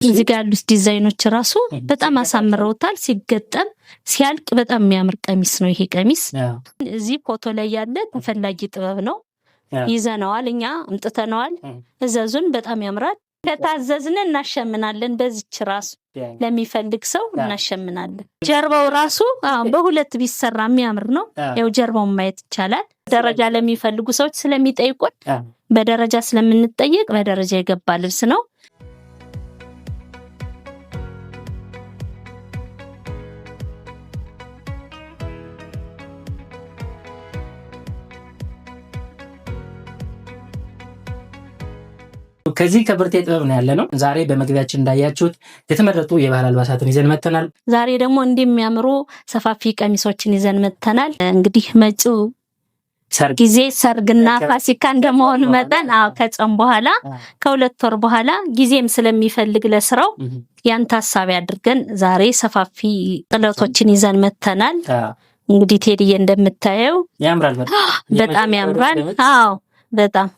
እዚህ ጋር ያሉት ዲዛይኖች ራሱ በጣም አሳምረውታል። ሲገጠም ሲያልቅ በጣም የሚያምር ቀሚስ ነው ይሄ ቀሚስ። እዚህ ፎቶ ላይ ያለ ተፈላጊ ጥበብ ነው። ይዘነዋል፣ እኛ አምጥተነዋል። እዘዙን፣ በጣም ያምራል። ከታዘዝን እናሸምናለን። በዚች ራሱ ለሚፈልግ ሰው እናሸምናለን። ጀርባው ራሱ በሁለት ቢሰራ የሚያምር ነው። ያው ጀርባውን ማየት ይቻላል። ደረጃ ለሚፈልጉ ሰዎች ስለሚጠይቁን በደረጃ ስለምንጠይቅ በደረጃ የገባ ልብስ ነው። ከዚህ ከብርቴ ጥበብ ነው ያለነው። ዛሬ በመግቢያችን እንዳያችሁት የተመረጡ የባህል አልባሳትን ይዘን መተናል። ዛሬ ደግሞ እንደሚያምሩ ሰፋፊ ቀሚሶችን ይዘን መተናል። እንግዲህ መጪው ጊዜ ሰርግና ፋሲካ እንደመሆኑ መጠን ከጾም በኋላ ከሁለት ወር በኋላ ጊዜም ስለሚፈልግ ለስራው ያን ታሳቢ አድርገን ዛሬ ሰፋፊ ጥለቶችን ይዘን መተናል። እንግዲህ ቴዲዬ እንደምታየው ያምራል፣ በጣም ያምራል። በጣም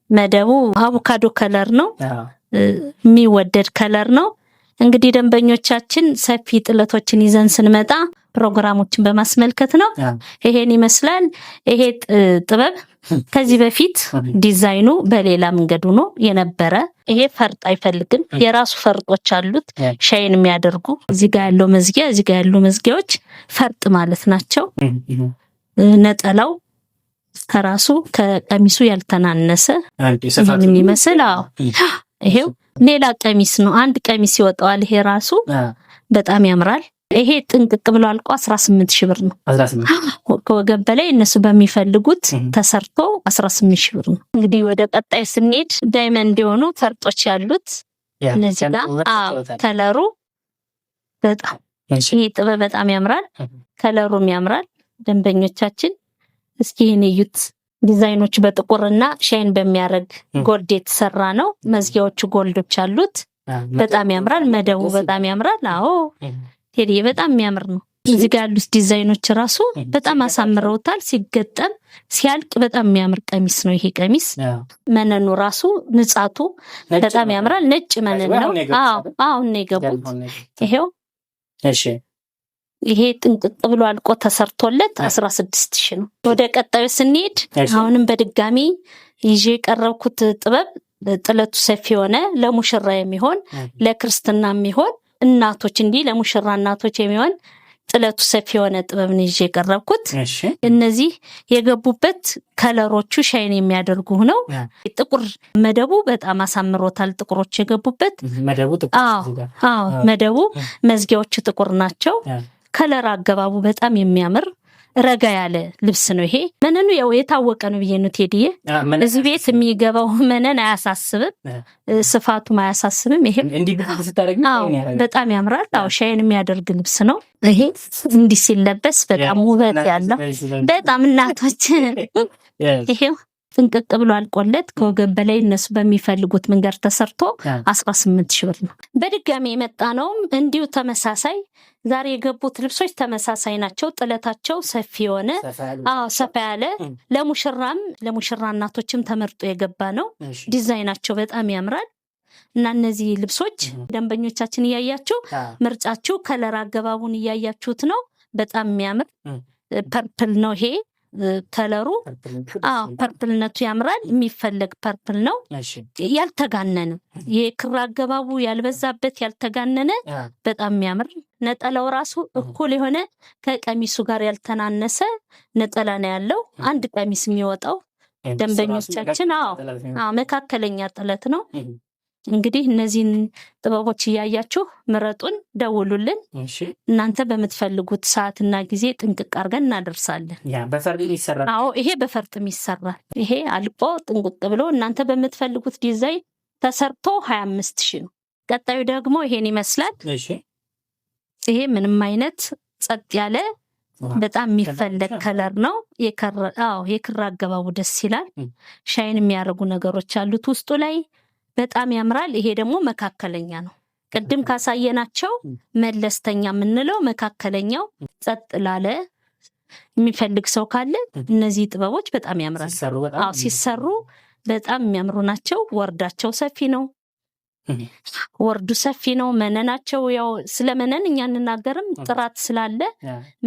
መደቡ አቮካዶ ከለር ነው፣ የሚወደድ ከለር ነው። እንግዲህ ደንበኞቻችን ሰፊ ጥለቶችን ይዘን ስንመጣ ፕሮግራሞችን በማስመልከት ነው። ይሄን ይመስላል። ይሄ ጥበብ ከዚህ በፊት ዲዛይኑ በሌላ መንገዱ ነው የነበረ። ይሄ ፈርጥ አይፈልግም፣ የራሱ ፈርጦች አሉት ሻይን የሚያደርጉ። እዚህ ጋር ያለው መዝጊያ፣ እዚህ ጋር ያለው መዝጊያዎች ፈርጥ ማለት ናቸው። ነጠላው ከራሱ ከቀሚሱ ያልተናነሰ ይሄን የሚመስል ይሄው ሌላ ቀሚስ ነው። አንድ ቀሚስ ይወጣዋል። ይሄ ራሱ በጣም ያምራል። ይሄ ጥንቅቅ ብሎ አልቆ 18,000 ብር ነው። 18 ከወገብ በላይ እነሱ በሚፈልጉት ተሰርቶ 18,000 ብር ነው። እንግዲህ ወደ ቀጣይ ስንሄድ ዳይመንድ የሆኑ ፈርጦች ያሉት እነዚህ ጋር ከለሩ በጣም ይሄ ጥበብ በጣም ያምራል። ከለሩም ያምራል። ደንበኞቻችን እስኪ ይሄን እዩት። ዲዛይኖች በጥቁርና ሻይን በሚያረግ ጎልድ የተሰራ ነው። መዝጊያዎቹ ጎልዶች አሉት። በጣም ያምራል። መደቡ በጣም ያምራል። ቴዲ በጣም የሚያምር ነው። እዚህ ጋር ያሉት ዲዛይኖች ራሱ በጣም አሳምረውታል። ሲገጠም ሲያልቅ በጣም የሚያምር ቀሚስ ነው ይሄ ቀሚስ። መነኑ ራሱ ንጻቱ በጣም ያምራል። ነጭ መነን ነው። አሁን ነው የገቡት። ይሄው ይሄ ጥንቅቅ ብሎ አልቆ ተሰርቶለት 16,000 ነው። ወደ ቀጣዩ ስንሄድ አሁንም በድጋሚ ይዤ የቀረብኩት ጥበብ ጥለቱ ሰፊ ሆነ ለሙሽራ የሚሆን ለክርስትና የሚሆን እናቶች እንዲህ ለሙሽራ እናቶች የሚሆን ጥለቱ ሰፊ የሆነ ጥበብ ነው ይዤ የቀረብኩት። እነዚህ የገቡበት ከለሮቹ ሻይን የሚያደርጉ ነው። ጥቁር መደቡ በጣም አሳምሮታል። ጥቁሮች የገቡበት መደቡ መዝጊያዎቹ ጥቁር ናቸው። ከለር አገባቡ በጣም የሚያምር ረጋ ያለ ልብስ ነው። ይሄ መነኑ ያው የታወቀ ነው ብዬ ነው ቴዲዬ። እዚህ ቤት የሚገባው መነን አያሳስብም፣ ስፋቱም አያሳስብም። ይሄ በጣም ያምራል። ሻይን የሚያደርግ ልብስ ነው። ይሄ እንዲህ ሲለበስ በጣም ውበት ያለው በጣም እናቶች ይሄው ጥንቅቅ ብሎ አልቆለት ከወገብ በላይ እነሱ በሚፈልጉት መንገድ ተሰርቶ 18,000 ብር ነው። በድጋሚ የመጣ ነውም እንዲሁ ተመሳሳይ ዛሬ የገቡት ልብሶች ተመሳሳይ ናቸው። ጥለታቸው ሰፊ የሆነ ሰፋ ያለ ለሙሽራ እናቶችም ተመርጦ የገባ ነው። ዲዛይናቸው በጣም ያምራል እና እነዚህ ልብሶች ደንበኞቻችን እያያችሁ ምርጫችሁ ከለር አገባቡን እያያችሁት ነው። በጣም የሚያምር ፐርፕል ነው ይሄ ከለሩ። ፐርፕልነቱ ያምራል። የሚፈለግ ፐርፕል ነው። ያልተጋነነ የክር አገባቡ ያልበዛበት ያልተጋነነ በጣም የሚያምር ነጠላው ራሱ እኩል የሆነ ከቀሚሱ ጋር ያልተናነሰ ነጠላ ነው ያለው። አንድ ቀሚስ የሚወጣው ደንበኞቻችን መካከለኛ ጥለት ነው። እንግዲህ እነዚህን ጥበቦች እያያችሁ ምረጡን፣ ደውሉልን። እናንተ በምትፈልጉት ሰዓትና ጊዜ ጥንቅቅ አድርገን እናደርሳለን። ይሄ በፈርጥም ይሰራል። ይሄ አልቆ ጥንቅቅ ብሎ እናንተ በምትፈልጉት ዲዛይን ተሰርቶ 25,000 ነው። ቀጣዩ ደግሞ ይሄን ይመስላል። ይሄ ምንም አይነት ጸጥ ያለ በጣም የሚፈለግ ከለር ነው። የክር አገባቡ ደስ ይላል። ሻይን የሚያደርጉ ነገሮች አሉት ውስጡ ላይ በጣም ያምራል። ይሄ ደግሞ መካከለኛ ነው። ቅድም ካሳየናቸው መለስተኛ የምንለው መካከለኛው ጸጥ ላለ የሚፈልግ ሰው ካለ እነዚህ ጥበቦች በጣም ያምራል። ሲሰሩ በጣም የሚያምሩ ናቸው። ወርዳቸው ሰፊ ነው። ወርዱ ሰፊ ነው። መነናቸው ያው ስለ መነን እኛ እንናገርም ጥራት ስላለ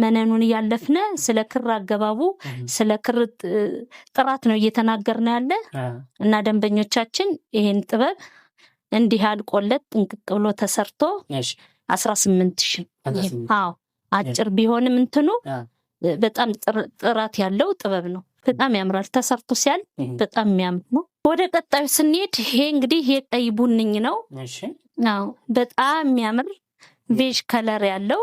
መነኑን እያለፍነ ስለ ክር አገባቡ ስለ ክር ጥራት ነው እየተናገርን ያለ እና ደንበኞቻችን ይሄን ጥበብ እንዲህ አልቆለት ጥንቅቅ ብሎ ተሰርቶ 18,000 አዎ አጭር ቢሆንም እንትኑ በጣም ጥራት ያለው ጥበብ ነው። በጣም ያምራል። ተሰርቶ ሲያል በጣም የሚያምር ነው። ወደ ቀጣዩ ስንሄድ ይሄ እንግዲህ የቀይ ቡንኝ ነው። አዎ በጣም የሚያምር ቬጅ ከለር ያለው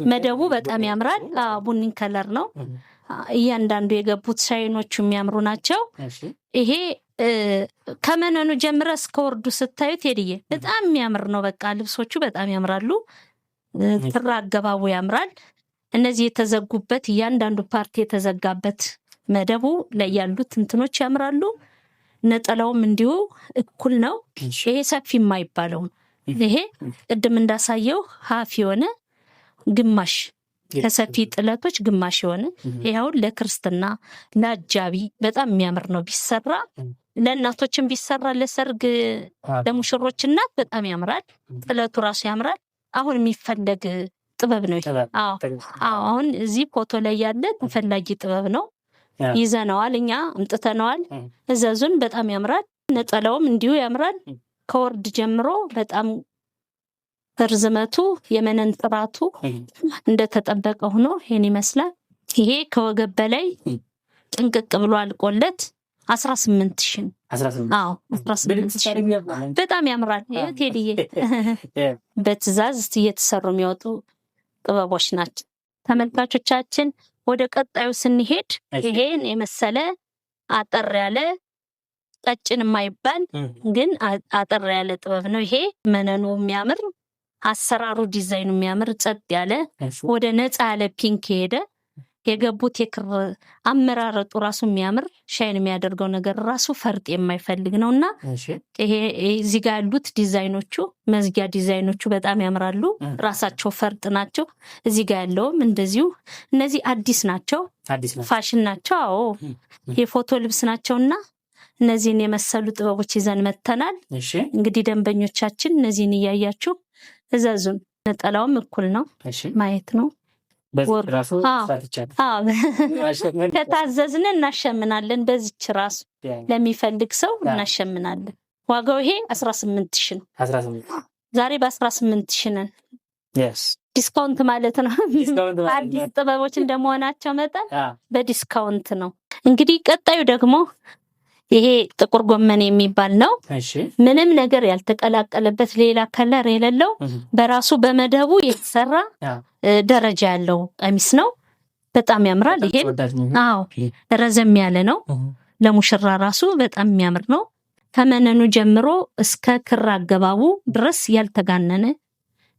መደቡ በጣም ያምራል። ቡንኝ ከለር ነው። እያንዳንዱ የገቡት ሻይኖቹ የሚያምሩ ናቸው። ይሄ ከመነኑ ጀምረ እስከ ወርዱ ስታዩት ሄድዬ በጣም የሚያምር ነው። በቃ ልብሶቹ በጣም ያምራሉ። ክር አገባቡ ያምራል። እነዚህ የተዘጉበት እያንዳንዱ ፓርቲ የተዘጋበት መደቡ ላይ ያሉት እንትኖች ያምራሉ። ነጠላውም እንዲሁ እኩል ነው። ይሄ ሰፊ የማይባለው ይሄ ቅድም እንዳሳየው ሀፍ የሆነ ግማሽ ከሰፊ ጥለቶች ግማሽ የሆነ ይሄው ለክርስትና ለአጃቢ በጣም የሚያምር ነው። ቢሰራ ለእናቶችም ቢሰራ ለሰርግ ለሙሽሮች እናት በጣም ያምራል። ጥለቱ ራሱ ያምራል። አሁን የሚፈለግ ጥበብ ነው። አሁን እዚህ ፎቶ ላይ ያለ ተፈላጊ ጥበብ ነው። ይዘነዋል፣ እኛ አምጥተነዋል። እዘዙን። በጣም ያምራል። ነጠላውም እንዲሁ ያምራል። ከወርድ ጀምሮ በጣም ርዝመቱ የመነን ጥራቱ እንደተጠበቀ ሆኖ ይሄን ይመስላል። ይሄ ከወገብ በላይ ጥንቅቅ ብሎ አልቆለት 18,000 አዎ 18,000 በጣም ያምራል። ቴዲዬ በትዕዛዝ እየተሰሩ የሚወጡ ጥበቦች ናቸው። ተመልካቾቻችን ወደ ቀጣዩ ስንሄድ ይሄን የመሰለ አጠር ያለ ቀጭን የማይባል ግን አጠር ያለ ጥበብ ነው። ይሄ መነኑ የሚያምር አሰራሩ ዲዛይኑ የሚያምር ጸጥ ያለ ወደ ነፃ ያለ ፒንክ ሄደ። የገቡት የክር አመራረጡ ራሱ የሚያምር ሻይን የሚያደርገው ነገር ራሱ ፈርጥ የማይፈልግ ነውና ይሄ እዚህ ጋር ያሉት ዲዛይኖቹ መዝጊያ ዲዛይኖቹ በጣም ያምራሉ። ራሳቸው ፈርጥ ናቸው። እዚህ ጋር ያለውም እንደዚሁ እነዚህ አዲስ ናቸው፣ ፋሽን ናቸው። አዎ የፎቶ ልብስ ናቸውና እነዚህን የመሰሉ ጥበቦች ይዘን መተናል። እንግዲህ ደንበኞቻችን እነዚህን እያያችሁ እዘዙን። ነጠላውም እኩል ነው፣ ማየት ነው። ከታዘዝን እናሸምናለን። በዚች ራሱ ለሚፈልግ ሰው እናሸምናለን። ዋጋው ይሄ 18,000 ነው። ዛሬ በ18,000 ነን። ዲስካውንት ማለት ነው። አዲስ ጥበቦች እንደመሆናቸው መጠን በዲስካውንት ነው። እንግዲህ ቀጣዩ ደግሞ ይሄ ጥቁር ጎመን የሚባል ነው። ምንም ነገር ያልተቀላቀለበት ሌላ ከለር የሌለው በራሱ በመደቡ የተሰራ ደረጃ ያለው ቀሚስ ነው። በጣም ያምራል። ይሄ አዎ ረዘም ያለ ነው። ለሙሽራ ራሱ በጣም የሚያምር ነው። ከመነኑ ጀምሮ እስከ ክር አገባቡ ድረስ ያልተጋነነ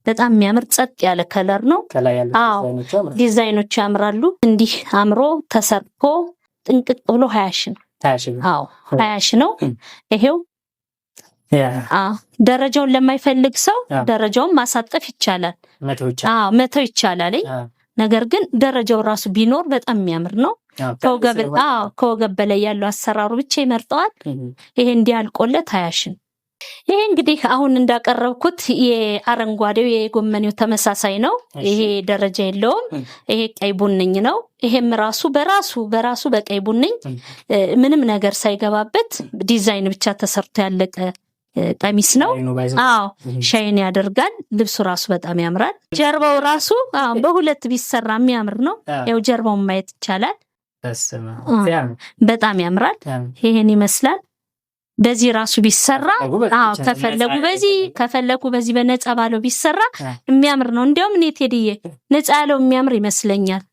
በጣም የሚያምር ጸጥ ያለ ከለር ነው። አዎ ዲዛይኖቹ ያምራሉ። እንዲህ አምሮ ተሰርቶ ጥንቅቅ ብሎ 20,000 ነው። አዎ 20,000 ነው። ይሄው ደረጃውን ለማይፈልግ ሰው ደረጃውን ማሳጠፍ ይቻላል። መተው ይቻላል። ነገር ግን ደረጃው ራሱ ቢኖር በጣም የሚያምር ነው። ከወገብ በላይ ያለው አሰራሩ ብቻ ይመርጠዋል። ይሄ እንዲያልቆለት 20,000 ነው። ይሄ እንግዲህ አሁን እንዳቀረብኩት የአረንጓዴው የጎመኔው ተመሳሳይ ነው። ይሄ ደረጃ የለውም። ይሄ ቀይ ቡንኝ ነው። ይሄም ራሱ በራሱ በቀይ ቡንኝ ምንም ነገር ሳይገባበት ዲዛይን ብቻ ተሰርቶ ያለቀ ቀሚስ ነው። አዎ ሻይን ያደርጋል። ልብሱ ራሱ በጣም ያምራል። ጀርባው ራሱ በሁለት ቢሰራ የሚያምር ነው። ያው ጀርባውን ማየት ይቻላል። በጣም ያምራል። ይሄን ይመስላል። በዚህ ራሱ ቢሰራ ከፈለጉ በዚህ በነፃ ባለው ቢሰራ የሚያምር ነው። እንዲያውም እኔ ቴዲዬ ነፃ ያለው የሚያምር ይመስለኛል።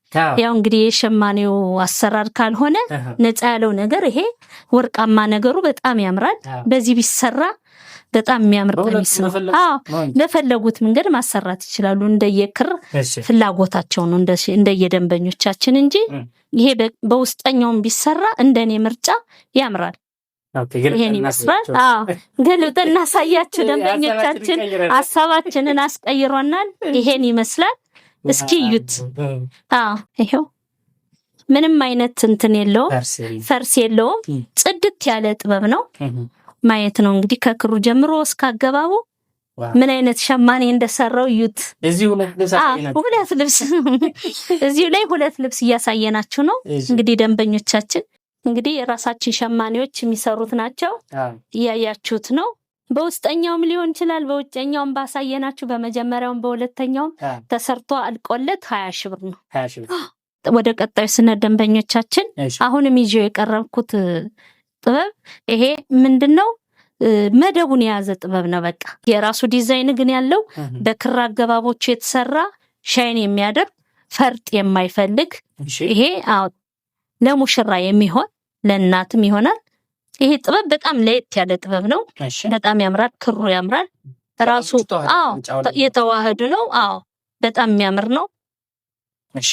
ያው እንግዲህ የሸማኔው አሰራር ካልሆነ ነፃ ያለው ነገር ይሄ ወርቃማ ነገሩ በጣም ያምራል። በዚህ ቢሰራ በጣም የሚያምር ቀሚስ ነው። ለፈለጉት መንገድ ማሰራት ይችላሉ። እንደየክር ፍላጎታቸው ነው እንደየደንበኞቻችን እንጂ ይሄ በውስጠኛውም ቢሰራ እንደኔ ምርጫ ያምራል። ይሄን ይመስላል። ገልብጠን እናሳያችሁ። ደንበኞቻችን ሐሳባችንን አስቀይሮናል። ይሄን ይመስላል። እስኪ እዩት። ይሄው ምንም አይነት እንትን የለውም፣ ፈርስ የለውም። ጽድት ያለ ጥበብ ነው። ማየት ነው እንግዲህ ከክሩ ጀምሮ እስከ አገባቡ ምን አይነት ሸማኔ እንደሰራው እዩት። እዚሁ ሁለት ልብስ እዚሁ ላይ ሁለት ልብስ እያሳየናችሁ ነው። እንግዲህ ደንበኞቻችን እንግዲህ የራሳችን ሸማኔዎች የሚሰሩት ናቸው። እያያችሁት ነው። በውስጠኛውም ሊሆን ይችላል በውጭኛውም ባሳየናችሁ በመጀመሪያውም በሁለተኛውም ተሰርቶ አልቆለት 20 ሺህ ብር ነው። 20 ሺህ ብር። ወደ ቀጣዩ ስነ ደንበኞቻችን አሁንም ይዤው የቀረብኩት ጥበብ ይሄ ምንድነው? መደቡን የያዘ ጥበብ ነው። በቃ የራሱ ዲዛይን ግን ያለው በክር አገባቦች የተሰራ ሻይን የሚያደርግ ፈርጥ የማይፈልግ ይሄ ለሙሽራ የሚሆን ለእናትም ይሆናል። ይሄ ጥበብ በጣም ለየት ያለ ጥበብ ነው። በጣም ያምራል። ክሩ ያምራል። ራሱ የተዋህዱ ነው። በጣም የሚያምር ነው። እሺ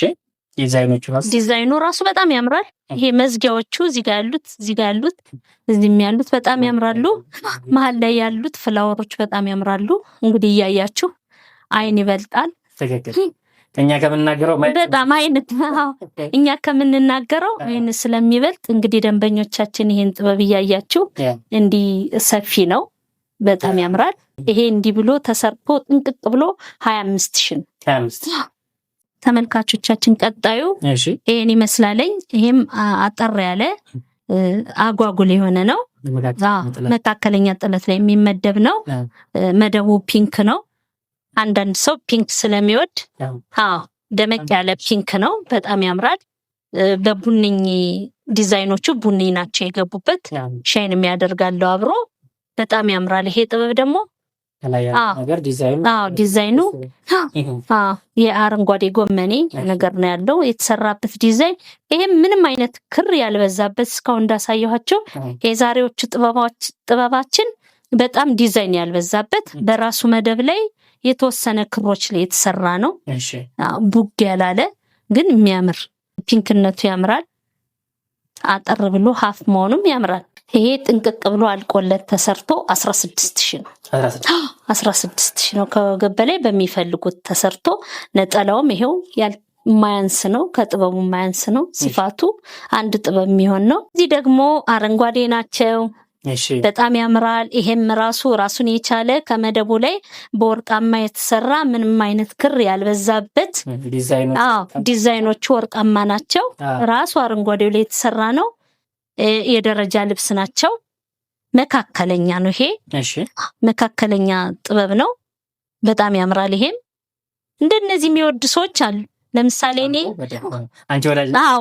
ዲዛይኑ ራሱ በጣም ያምራል። ይሄ መዝጊያዎቹ እዚህ ጋር ያሉት እዚህም ያሉት በጣም ያምራሉ። መሀል ላይ ያሉት ፍላወሮች በጣም ያምራሉ። እንግዲህ እያያችሁ አይን ይበልጣል። እኛ ከምንናገረው በጣም እኛ ከምንናገረው አይን ስለሚበልጥ እንግዲህ ደንበኞቻችን ይሄን ጥበብ እያያችሁ እንዲህ ሰፊ ነው። በጣም ያምራል። ይሄ እንዲህ ብሎ ተሰርቶ ጥንቅቅ ብሎ 25 ሺህ ነው። 25 ተመልካቾቻችን ቀጣዩ ይሄን ይመስላለኝ። ይሄም አጠር ያለ አጓጉል የሆነ ነው። መካከለኛ ጥለት ላይ የሚመደብ ነው። መደቡ ፒንክ ነው። አንዳንድ ሰው ፒንክ ስለሚወድ ደመቅ ያለ ፒንክ ነው። በጣም ያምራል። በቡኒኝ ዲዛይኖቹ ቡኒ ናቸው የገቡበት። ሻይን የሚያደርጋለው አብሮ በጣም ያምራል። ይሄ ጥበብ ደግሞ ዲዛይኑ የአረንጓዴ ጎመኔ ነገር ነው ያለው የተሰራበት ዲዛይን። ይሄም ምንም አይነት ክር ያልበዛበት እስካሁን እንዳሳየኋቸው የዛሬዎቹ ጥበባችን በጣም ዲዛይን ያልበዛበት በራሱ መደብ ላይ የተወሰነ ክሮች ላይ የተሰራ ነው። ቡግ ያላለ ግን የሚያምር ፒንክነቱ ያምራል። አጠር ብሎ ሀፍ መሆኑም ያምራል። ይሄ ጥንቅቅ ብሎ አልቆለት ተሰርቶ 16 ሺህ ነው። 16 ሺህ ነው። ከወገብ በላይ በሚፈልጉት ተሰርቶ ነጠላውም ይሄው የማያንስ ነው። ከጥበቡ የማያንስ ነው። ሲፋቱ አንድ ጥበብ የሚሆን ነው። እዚህ ደግሞ አረንጓዴ ናቸው። በጣም ያምራል። ይሄም ራሱን የቻለ ከመደቡ ላይ በወርቃማ የተሰራ ምንም አይነት ክር ያልበዛበት ዲዛይኖቹ ወርቃማ ናቸው። ራሱ አረንጓዴው ላይ የተሰራ ነው። የደረጃ ልብስ ናቸው። መካከለኛ ነው። ይሄ መካከለኛ ጥበብ ነው። በጣም ያምራል። ይሄም እንደነዚህ የሚወዱ ሰዎች አሉ። ለምሳሌ እኔ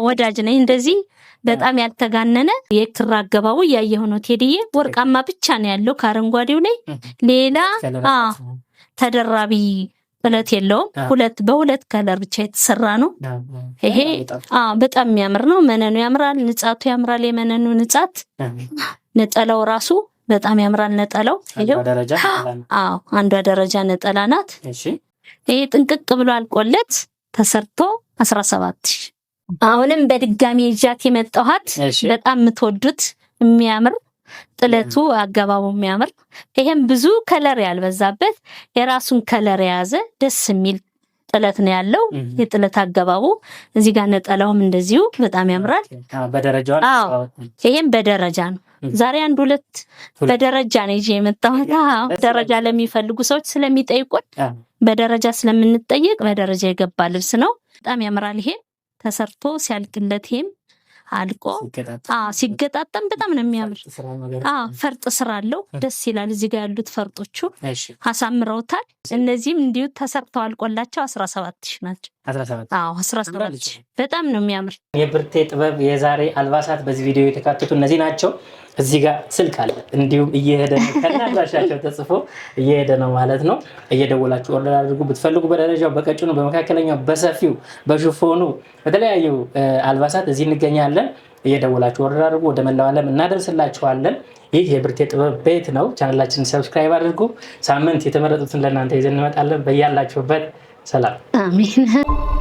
ወዳጅ ነኝ። እንደዚህ በጣም ያልተጋነነ የክር አገባቡ እያየሁ ነው ቴዲዬ። ወርቃማ ብቻ ነው ያለው ከአረንጓዴው ላይ ሌላ ተደራቢ ጥለት የለውም። በሁለት ከለር ብቻ የተሰራ ነው። ይሄ በጣም የሚያምር ነው። መነኑ ያምራል። ንጻቱ ያምራል። የመነኑ ንጻት ነጠላው ራሱ በጣም ያምራል። ነጠላው አንዷ ደረጃ ነጠላ ናት። ይሄ ጥንቅቅ ብሎ አልቆለት ተሰርቶ 17 ሺህ። አሁንም በድጋሚ ይዣት የመጣኋት በጣም የምትወዱት የሚያምር ጥለቱ አገባቡ የሚያምር ይሄም ብዙ ከለር ያልበዛበት የራሱን ከለር የያዘ ደስ የሚል ጥለት ነው ያለው። የጥለት አገባቡ እዚህ ጋር ነጠላውም እንደዚሁ በጣም ያምራል። ይሄም በደረጃ ነው። ዛሬ አንድ ሁለት በደረጃ ነው ይዤ የመጣሁት። ደረጃ ለሚፈልጉ ሰዎች ስለሚጠይቁን በደረጃ ስለምንጠይቅ በደረጃ የገባ ልብስ ነው። በጣም ያምራል። ይሄ ተሰርቶ ሲያልቅለት ይሄም አልቆ ሲገጣጠም በጣም ነው የሚያምር። ፈርጥ ስራ አለው። ደስ ይላል። እዚህ ጋር ያሉት ፈርጦቹ አሳምረውታል። እነዚህም እንዲሁ ተሰርተው አልቆላቸው 17 ሺህ ናቸው። 17 ሺህ በጣም ነው የሚያምር። የብርቴ ጥበብ የዛሬ አልባሳት በዚህ ቪዲዮ የተካተቱ እነዚህ ናቸው። እዚህ ጋር ስልክ አለ፣ እንዲሁም እየሄደ ነው ከናድራሻቸው ተጽፎ እየሄደ ነው ማለት ነው። እየደወላችሁ ኦርደር አድርጉ። ብትፈልጉ በደረጃው፣ በቀጭኑ፣ በመካከለኛው፣ በሰፊው፣ በሽፎኑ በተለያዩ አልባሳት እዚህ እንገኛለን። እየደወላችሁ ኦርደር አድርጉ። ወደ መላው ዓለም እናደርስላችኋለን። ይህ የብርቴ ጥበብ ቤት ነው። ቻናላችንን ሰብስክራይብ አድርጉ። ሳምንት የተመረጡትን ለእናንተ ይዘን እንመጣለን። በያላችሁበት ሰላም። አሜን።